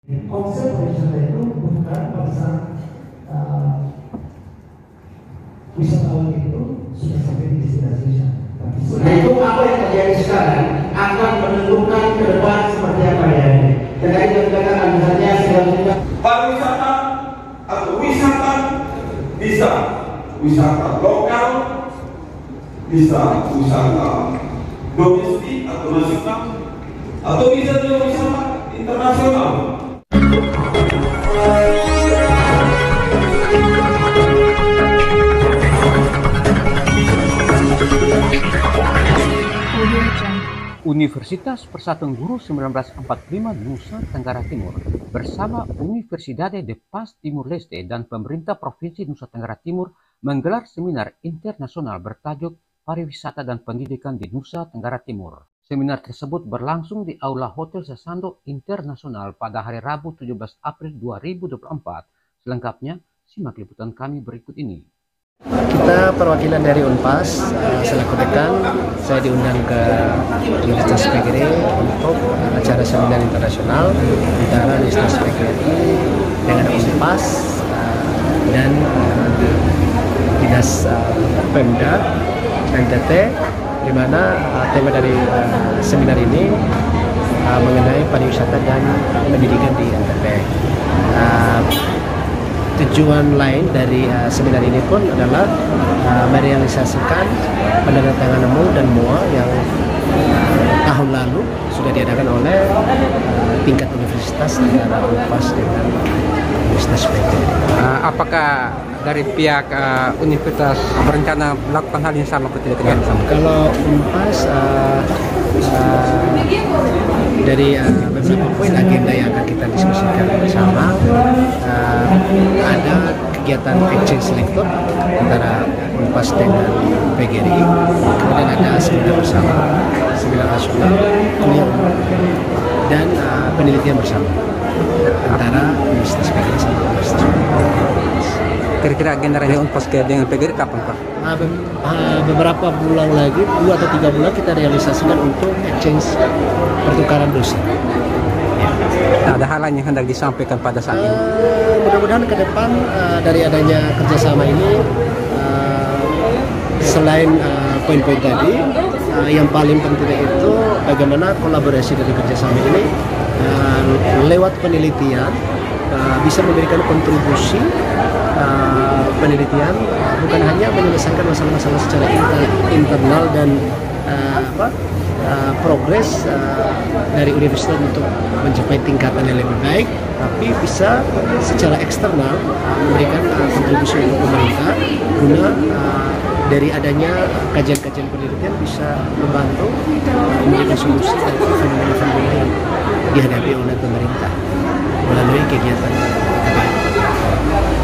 Konsep wisata itu bukan pada saat wisatawan itu sudah sampai di destinasi wisata. Nah itu apa yang terjadi sekarang akan menentukan ke depan seperti apa ya. Terkait dengan katakan misalnya selanjutnya pariwisata atau wisata bisa wisata lokal, bisa wisata domestik atau nasional, atau bisa juga wisata internasional. Universitas Persatuan Guru 1945 Nusa Tenggara Timur bersama Universidade de Paz Timur Leste dan pemerintah Provinsi Nusa Tenggara Timur menggelar seminar internasional bertajuk Pariwisata dan Pendidikan di Nusa Tenggara Timur. Seminar tersebut berlangsung di Aula Hotel Sasando Internasional pada hari Rabu 17 April 2024. Selengkapnya, simak liputan kami berikut ini. Kita perwakilan dari Unpas, selaku dekan, saya diundang ke Universitas PGRI untuk acara seminar internasional antara Universitas PGRI dengan Unpas dan Dinas Pemda NTT, di mana tema dari seminar ini mengenai pariwisata dan pendidikan di NTT. Tujuan lain dari seminar ini pun adalah merealisasikan penandatanganan MOU dan MOA yang tahun lalu sudah diadakan oleh tingkat universitas antara Unpas dengan Universitas PGRI. Apakah dari pihak universitas berencana melakukan hal yang sama ketika dengan sama? Kalau Unpas dari beberapa poin agenda yang akan kita diskusikan bersama, ada kegiatan exchange selector antara Unpas dengan PGRI, kemudian ada seminar bersama, seminar nasional, kuliah dan penelitian bersama antara Universitas PGRI sama Universitas PGRI. Kira-kira agenda dari Unpas dengan PGRI kapan, Pak? Beberapa bulan lagi, 2 atau 3 bulan kita realisasikan untuk exchange pertukaran dosen. Nah, ada hal lain yang hendak disampaikan pada saat ini? Mudah-mudahan ke depan dari adanya kerjasama ini, selain poin-poin tadi, yang paling penting itu bagaimana kolaborasi dari kerjasama ini lewat penelitian bisa memberikan kontribusi penelitian, bukan hanya menyelesaikan masalah-masalah secara internal dan progres dari universitas untuk mencapai tingkatan yang lebih baik, tapi bisa secara eksternal memberikan kontribusi untuk pemerintah guna dari adanya kajian-kajian penelitian bisa membantu memberikan solusi dari fenomena-fenomena yang dihadapi oleh pemerintah melalui kegiatan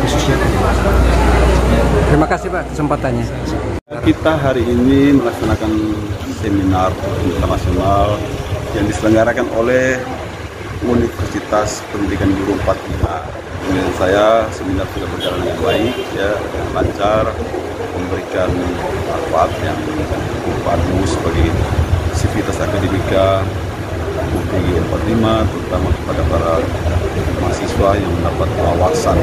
khususnya. Terima kasih Pak kesempatannya. Kita hari ini melaksanakan seminar internasional yang diselenggarakan oleh Universitas Pendidikan Guru 45. Menurut saya seminar sudah berjalan dengan baik, ya, dengan lancar, memberikan manfaat yang cukup bagus bagi sivitas akademika UPG 45, terutama kepada para mahasiswa yang mendapat wawasan,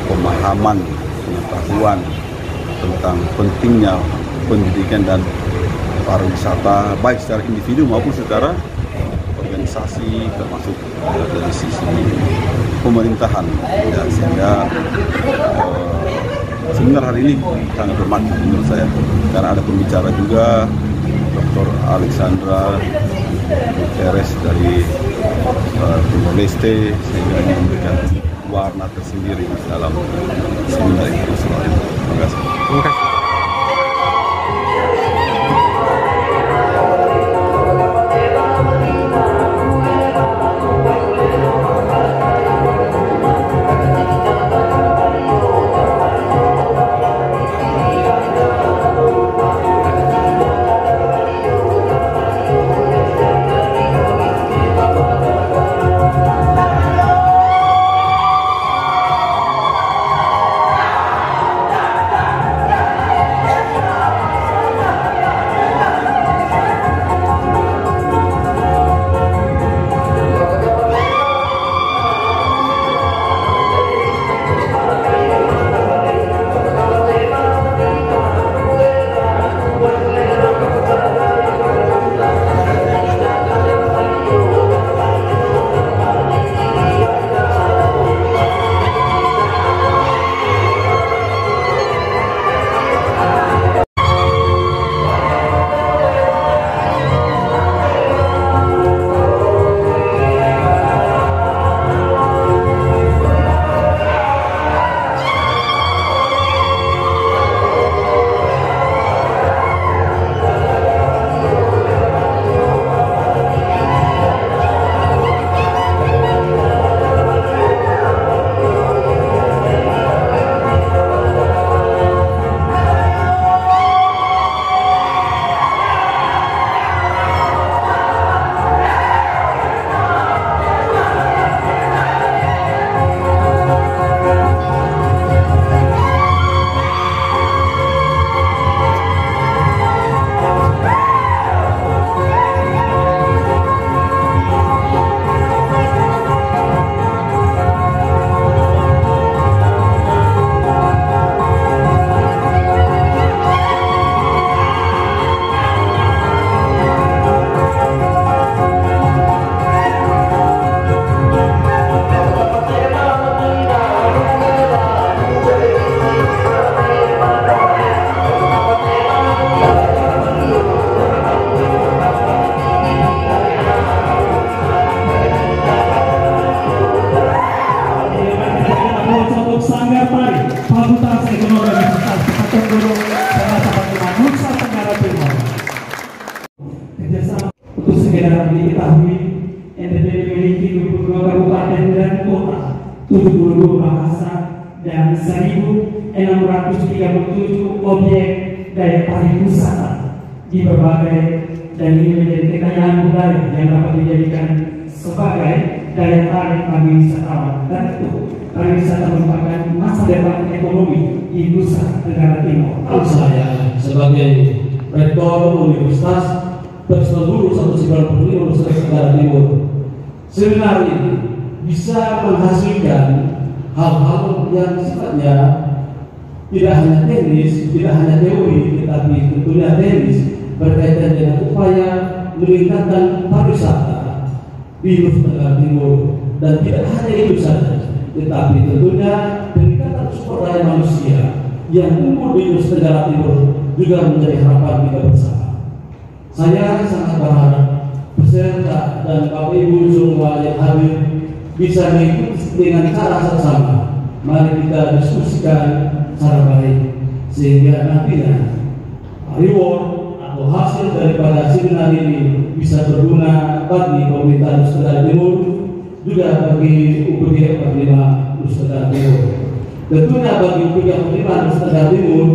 pemahaman, pengetahuan tentang pentingnya pendidikan dan pariwisata baik secara individu maupun secara organisasi, termasuk dari sisi pemerintahan, ya, sehingga seminar hari ini sangat bermakna menurut saya karena ada pembicara juga Dr. Alexandra Guterres dari Timor Leste, sehingga ini memberikan warna tersendiri dalam seminar internasional ini. Terima kasih. Terima kasih. kota, 72 bahasa, dan 1.637 objek daya tarik wisata di berbagai, dan ini menjadi kekayaan budaya yang dapat dijadikan sebagai daya tarik bagi wisatawan. Dan itu pariwisata merupakan masa depan ekonomi di Nusa Tenggara Timur. Saya sebagai Rektor Universitas Bachelor Guru 195 Nusa Tenggara Timur, seminar ini bisa menghasilkan hal-hal yang sifatnya tidak hanya teknis, tidak hanya teori, tetapi tentunya teknis berkaitan dengan upaya meningkatkan pariwisata di Nusa Tenggara Timur. Dan tidak hanya itu saja, tetapi tentunya peningkatan sumber daya manusia yang tumbuh di Nusa Tenggara Timur juga menjadi harapan kita bersama. Saya sangat berharap peserta dan Bapak Ibu semua yang hadir bisa mengikuti dengan cara sama. Mari kita diskusikan secara baik sehingga nantinya reward atau hasil daripada seminar ini bisa berguna bagi pemerintah Nusa Tenggara Timur, juga bagi UPG 45 Nusa Tenggara Timur. Tentunya bagi UPG 45 Nusa Tenggara Timur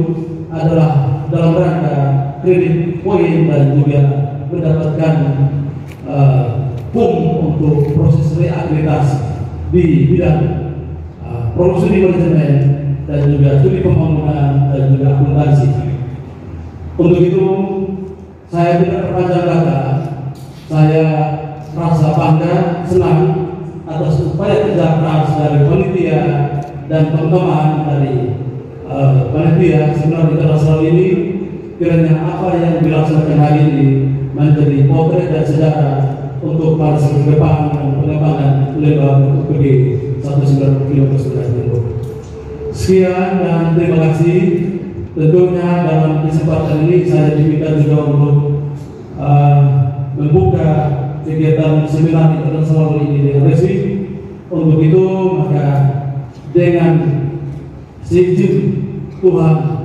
adalah dalam rangka kredit poin dan juga mendapatkan untuk proses reakreditasi di bidang produksi manajemen dan juga studi pembangunan dan juga akuntansi. Untuk itu saya tidak berpanjang kata, saya merasa bangga, senang atas upaya kerja keras dari panitia dan teman-teman dari panitia seminar internasional ini. Kiranya apa yang dilaksanakan hari ini menjadi potret dan sejarah untuk para ke depan dan pengembangan lembaga UPG 195 Nusa Tenggara Timur. Sekian dan terima kasih. Tentunya dalam kesempatan ini saya diminta juga untuk membuka kegiatan seminar internasional ini dengan resmi. Untuk itu maka dengan seizin Tuhan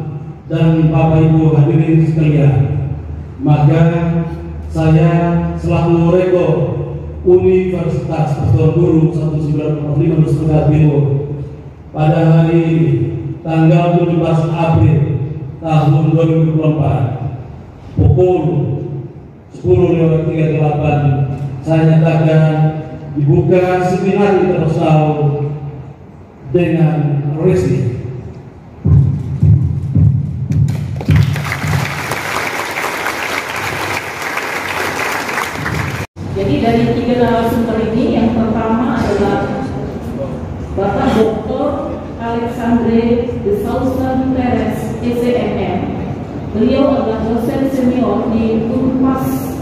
dan Bapak Ibu hadirin sekalian, maka saya selaku Rektor Universitas Bachelor Guru 195 Nusa Tenggara Timur pada hari ini tanggal 17 April tahun 2024 pukul 10.38 saya nyatakan dibuka seminar internasional dengan resmi. Jadi dari 3 narasumber ini, yang pertama adalah Bapak Dr. Alexandre de Souza Perez, SCMM. Beliau adalah dosen senior di Unpas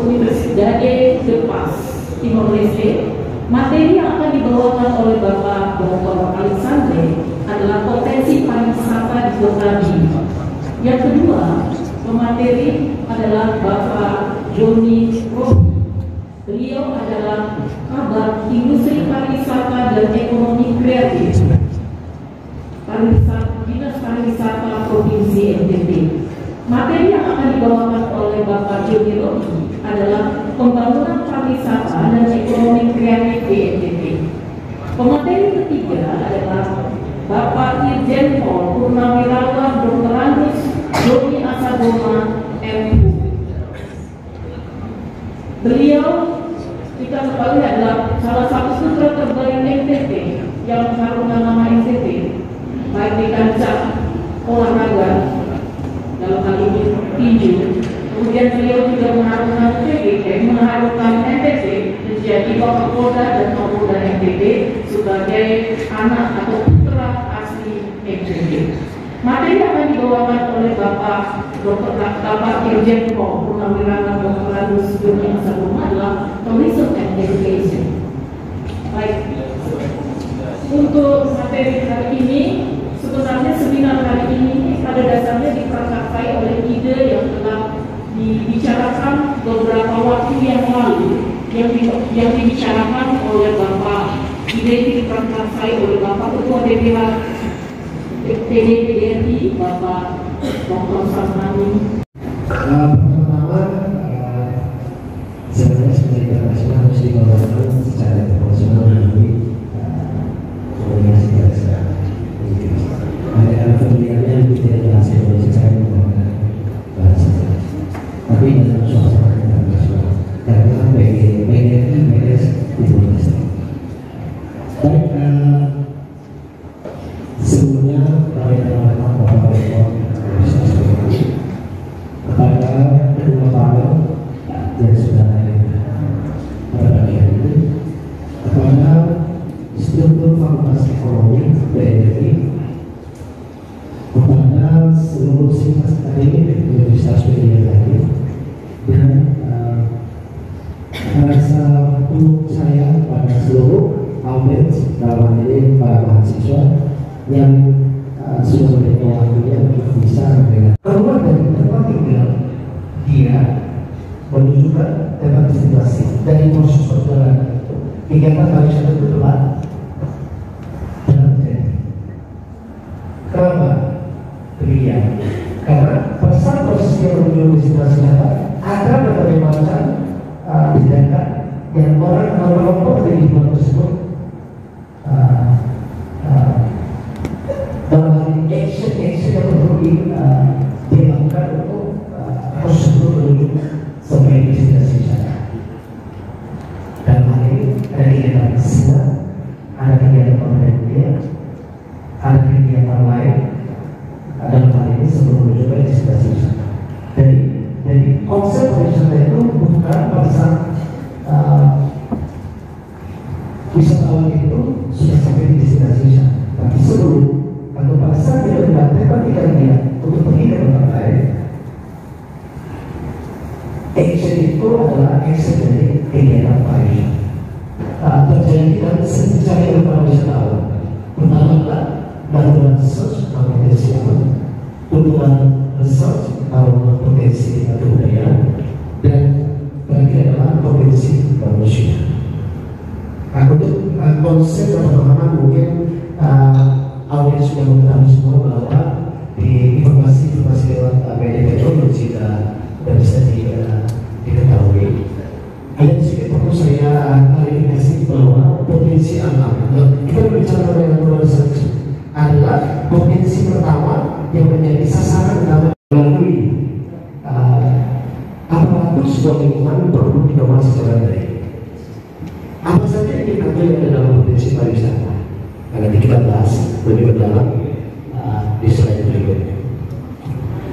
Universidade de Paz, Timor Leste. Materi yang akan dibawakan oleh Bapak Dr. Alexandre adalah potensi pariwisata di Kota Bima. Yang kedua, pemateri adalah Bapak Joni Robi. Beliau adalah Kabag Industri Pariwisata dan Ekonomi Kreatif Dinas Pariwisata Provinsi NTT. Materi yang akan dibawakan oleh Bapak Joni Robi adalah pembangunan pariwisata dan ekonomi kreatif di NTT. Pemateri ketiga adalah Bapak Irjen Pol Purnawirawan Dr. Andus Joni Asagoma MPU. Beliau kita ketahui adalah salah satu putra terbaik NTT yang mengharumkan nama NTT baik di kancah olahraga dalam hal ini tinju. Kemudian beliau juga mengharumkan PGK, mengharumkan NTT menjadi Bapak Polda dan Kapolda NTT sebagai anak atau putra asli NTT. Materi akan dibawakan oleh Bapak Irjen Pol Purnawirawan Dr. Andus Joni Asagoma adalah Tourism and Education. Baik, untuk materi hari ini, sebenarnya seminar hari ini pada dasarnya diprakarsai oleh ide yang telah dibicarakan beberapa waktu yang lalu, yang dibicarakan oleh Bapak, ide diprakarsai oleh Bapak Ketua DPH PDPRI Bapak Dr. Sarmani. Pertama, sebenarnya secara internasional harus dibawakan secara internasional ini Direktur Fakultas Ekonomi BNI kepada seluruh sivitas akademik Universitas Pilihan lagi, dan rasa untuk saya pada seluruh audiens dalam hal ini para mahasiswa yang sudah memberikan waktunya untuk bisa dengan keluar dari tempat tinggal dia menunjukkan tempat destinasi dari proses perjalanan kegiatan pariwisata itu telah terjadi. Kenapa demikian? Karena pada saat proses dia menuju destinasi ada berbagai macam tindakan yang orang atau kelompok dari lingkungan tersebut dalam hal ini action yang perlu dilakukan untuk proses itu menuju sampai destinasi wisata. Dalam hal ini ada kegiatan kesenian, ada kegiatan olahraga, ada kegiatan lain. Dalam hal ini sebelum menuju ke destinasi wisata. Jadi konsep wisata itu bukan pada saat wisatawan itu sudah sampai di destinasi wisata, tapi sebelum atau pada saat dia sudah tempat tinggal dia untuk pergi ke tempat lain, action itu adalah action dari kegiatan pariwisata. Terjadi dan secara para wisatawan. Pertama adalah bantuan research atau potensi alam, dukungan research atau potensi kebudayaan, dan terakhir adalah potensi manusia. Untuk konsep yang pertama mungkin audiens sudah mengetahui semua bahwa di informasi lewat media teknologi sudah bisa diketahui. Hanya sedikit perlu saya klarifikasi bahwa potensi alam kita berbicara mengenai research adalah potensi pertama yang menjadi sasaran dalam melalui aparatur sebuah lingkungan produk inovasi secara baik. Apa saja yang kita ambil dalam potensi pariwisata? Nanti kita bahas lebih mendalam di slide berikutnya.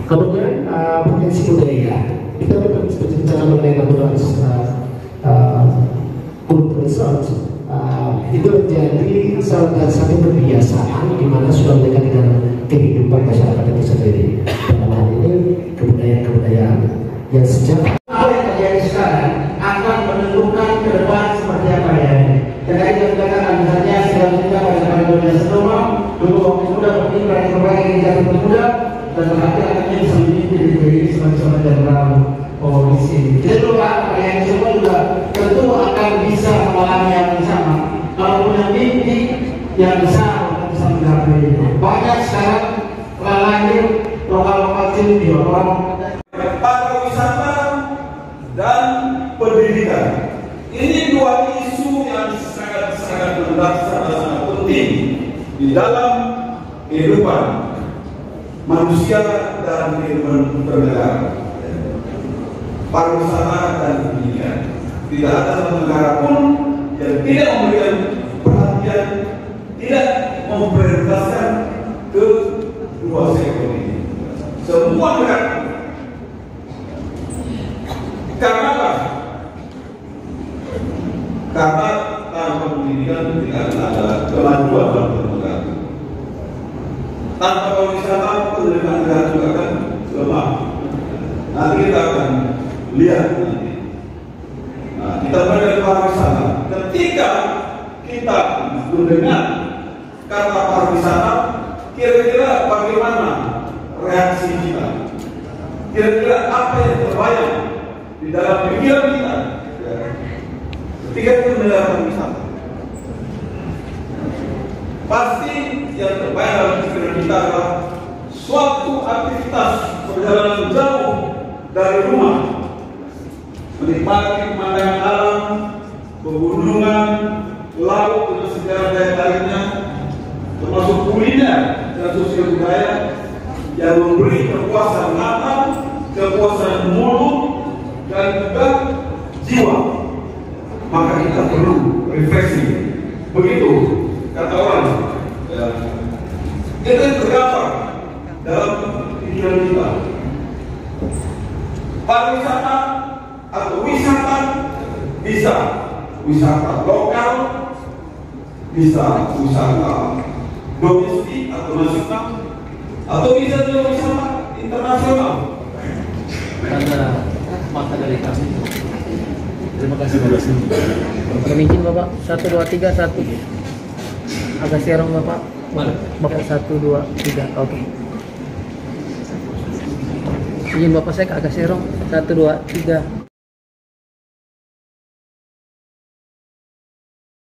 Kemudian potensi budaya, kita berbicara mengenai kebutuhan kultur research, itu menjadi salah satu kebiasaan di mana sudah melekat dengan kehidupan masyarakat itu sendiri. Dalam hal ini kebudayaan yang sejak apa yang terjadi sekarang akan menentukan ke depan seperti apa ya. Terkait dengan katakan misalnya segala kita pada dunia sebelumnya dulu waktu muda berpikir berbagai kegiatan muda dan nanti akhirnya bisa menjadi semacam jenderal polisi. Jadi lupa yang semua juga tentu akan bisa mengalami yang sama. Kalau punya mimpi yang besar untuk bisa menggapai itu. Banyak sekarang lahir lokal-lokal di orang pariwisata dan pendidikan. Ini dua isu yang sangat penting di dalam kehidupan manusia dan kehidupan bernegara. Pariwisata dan pendidikan. Tidak ada satu negara pun yang tidak memberikan perhatian, tidak memprioritaskan ke dua sektor ini. Semua negara. Karena apa? Karena tanpa pendidikan tidak ada kemajuan dalam negara. Tanpa pariwisata, pendidikan negara juga akan lemah. Nanti kita akan lihat nanti. Nah, kita belajar pariwisata. Ketika kita mendengar kata pariwisata, kira-kira bagaimana reaksi kita? Kira-kira apa yang terbayang di dalam pikiran kita ketika kita mendengar pariwisata? Pasti yang terbayang dalam pikiran kita adalah suatu aktivitas perjalanan jauh dari rumah, menikmati pemandangan alam, pegunungan, laut dan segala daya tariknya, termasuk kuliner dan sosial budaya yang memberi kepuasan mata, kepuasan mulut, dan juga jiwa. Maka kita perlu refreshing. Begitu kata orang. Itu yang tergambar dalam pikiran kita. Pariwisata atau wisata bisa wisata lokal, bisa wisata domestik atau nasional, atau bisa juga wisata internasional. Karena mata dari kami. Terima kasih Bapak. Kami izin Bapak 1 2 3 1. Agak serong Bapak. Bapak 1 2 3. Oke. Izin Bapak saya agak serong 1 2 3.